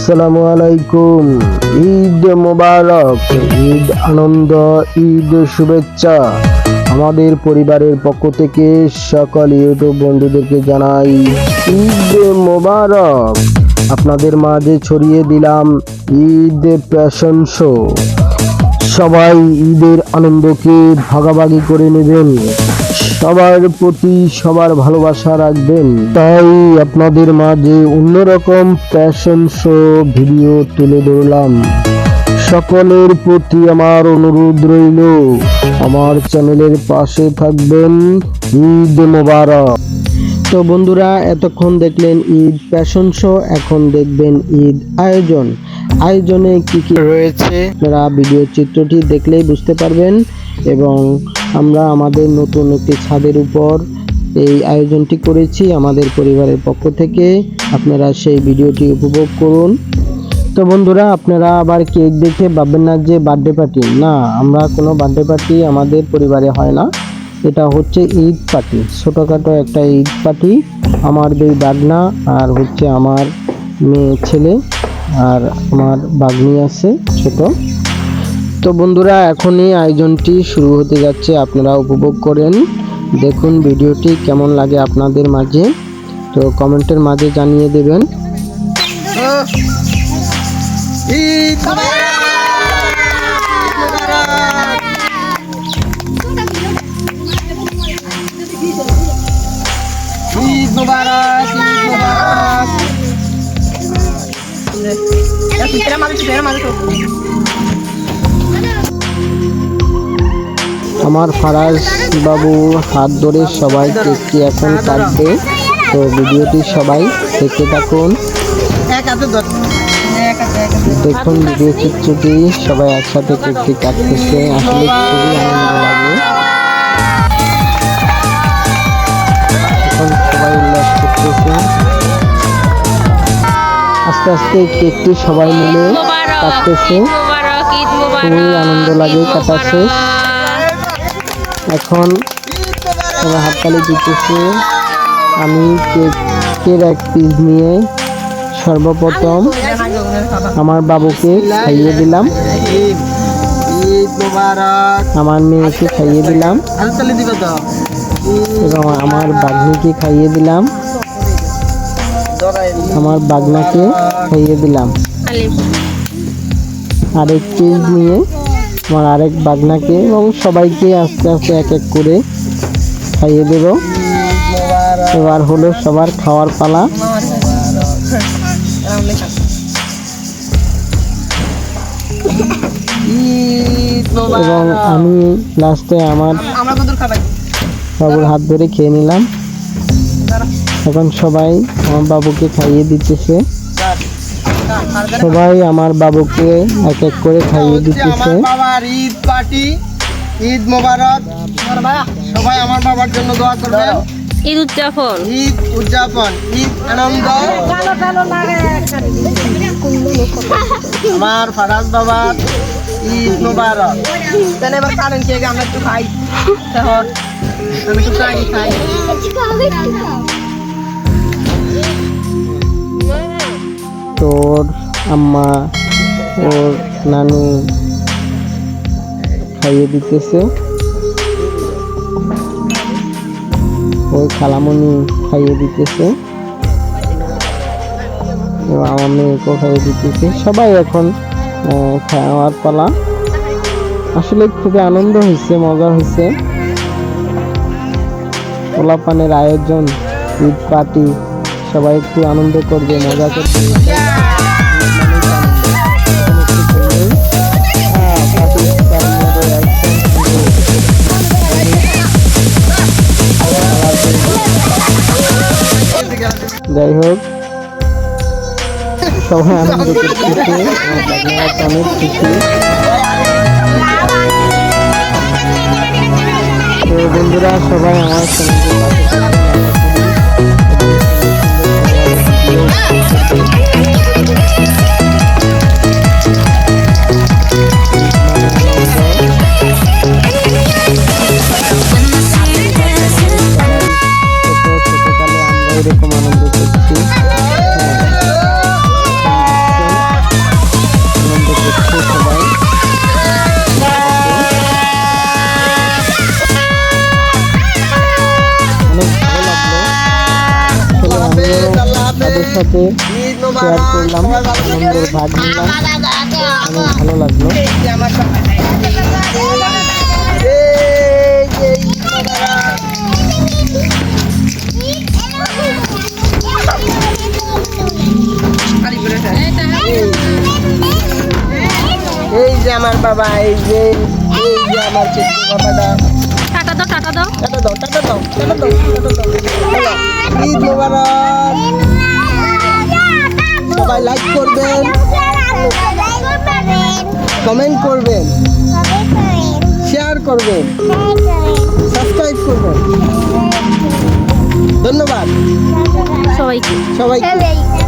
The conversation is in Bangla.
আসসালামু আলাইকুম। ঈদ মোবারক, ঈদ আনন্দ, ঈদ শুভেচ্ছা। আমাদের পরিবারের পক্ষ থেকে সকল ইউটিউব বন্ধুদেরকে জানাই ঈদ মোবারক। আপনাদের মাঝে ছড়িয়ে দিলাম ঈদ প্যাশন শো। সবাই ঈদের আনন্দকে ভাগাভাগি করে নেবেন, সবার প্রতি সবার ভালোবাসা রাখবেন। তাই আপনাদের মাঝে অন্যরকম প্যাশন শো ভিডিও তুলে ধরলাম। সকলের প্রতি আমার অনুরোধ রইল, আমার চ্যানেলের পাশে থাকবেন। ঈদ মোবারক। তো বন্ধুরা, এতক্ষণ দেখলেন ঈদ প্যাশন শো, এখন দেখবেন ঈদ আয়োজনে কি কি রয়েছে আপনারা ভিডিও চিত্রটি দেখলেই বুঝতে পারবেন। এবং আমরা আমাদের নতুন একটি ছাদের উপর এই আয়োজনটি করেছি আমাদের পরিবারের পক্ষ থেকে। আপনারা সেই ভিডিওটি উপভোগ করুন। তো বন্ধুরা, আপনারা আবার কেক দেখে ভাববেন না যে বার্থডে পার্টি। না, আমরা কোনো বার্থডে পার্টি আমাদের পরিবারে হয় না। এটা হচ্ছে ঈদ পার্টি, ছোটোখাটো একটা ঈদ পার্টি। আমার দুই বাগনা আর হচ্ছে আমার মেয়ে ছেলে আর আমার বাগনি আছে ছোট। তো বন্ধুরা, এখনই আয়োজনটি শুরু হতে যাচ্ছে, আপনারা উপভোগ করেন। দেখুন ভিডিওটি কেমন লাগে আপনাদের মাঝে, তো কমেন্টের মাঝে জানিয়ে দেবেন। ঈদ মোবারক, ঈদ মোবারক। আমার ফারাজ বাবু হাত ধরে সবাই কেকটি এখন কাটবে। তো ভিডিওটি সবাই দেখতে থাকুন। দেখুন ভিডিও চিত্রটি, সবাই একসাথে কেকটি কাটতেছে। আসলে খুবই আনন্দ লাগে। এখন সবাই উল্লাস করতেছে। আস্তে আস্তে কেকটি সবাই মিলে কাটতেছে, খুবই আনন্দ লাগে কাটা শেষ। এখন সবাই হাততালি দিতেছে। আমি কেকের এক পিস নিয়ে সর্বপ্রথম আমার বাবুকে খাইয়ে দিলাম, আমার মেয়েকে খাইয়ে দিলাম এবং আমার বাগনিকে খাইয়ে দিলাম, আমার বাগনাকে খাইয়ে দিলাম। আরেক পিস নিয়ে আমার আরেক বাগনাকে এবং সবাইকে আস্তে আস্তে এক এক করে খাইয়ে দেব। এবার হলো সবার খাওয়ার পালা। এবং আমি লাস্টে আমার বাবুর হাত ধরে খেয়ে নিলাম। এখন সবাই আমার বাবুকে খাইয়ে দিতেছে, সবাই আমার বাবুকে এক এক করে খাইয়ে দিতেছে। ঈদ পার্টি, ঈদ মোবারক। সবাই আমার বাবার জন্য দোয়া করবেন। ঈদ উদযাপন, ঈদ আনন্দ। আমার ফারাজ বাবার ঈদ মোবারক। এবার কারেন্ট কেক আমরা একটু খাই, আমি একটু খাই। তোর আম্মা ওর নানু খাইয়ে দিতেছে, ওই খালামণি খাইয়ে দিতেছে এবং আমার মেয়েকেও খাইয়ে দিতেছে। সবাই এখন খাওয়ার পালা। আসলে খুবই আনন্দ হয়েছে, মজা হয়েছে। পোলাপানের আয়োজন, ঈদ পার্টি, সবাই একটু আনন্দ করবে, মজা করবে। যাই হোক, সবাই আনন্দ করতেছে, অনেক খুশি। তো বন্ধুরা, সবাই আমার চ্যানেলকে এরকম আনন্দ করছি। সাথে ঈদ শেয়ার মোবারক করলাম, সবাই ভালো থাকবেন। আনন্দের ভাগ নিলাম, অনেক ভালো লাগলো। এই যে আমার বাবা। এই যে ঈদ মোবারক। খালি করে ফেল। এই যে আমার বাবা, এই যে আমার ছোট্ট বাবাটা। টাটা দাও টাটা দাও। টাটা দাও, টাটা দাও, টাটা দাও, টাটা দাও। হ্যালো, ঈদ মোবারক। সবাই লাইক করবেন, কমেন্ট করবেন, শেয়ার করবেন, সাবস্ক্রাইব করবেন। ধন্যবাদ সবাইকে সবাইকে।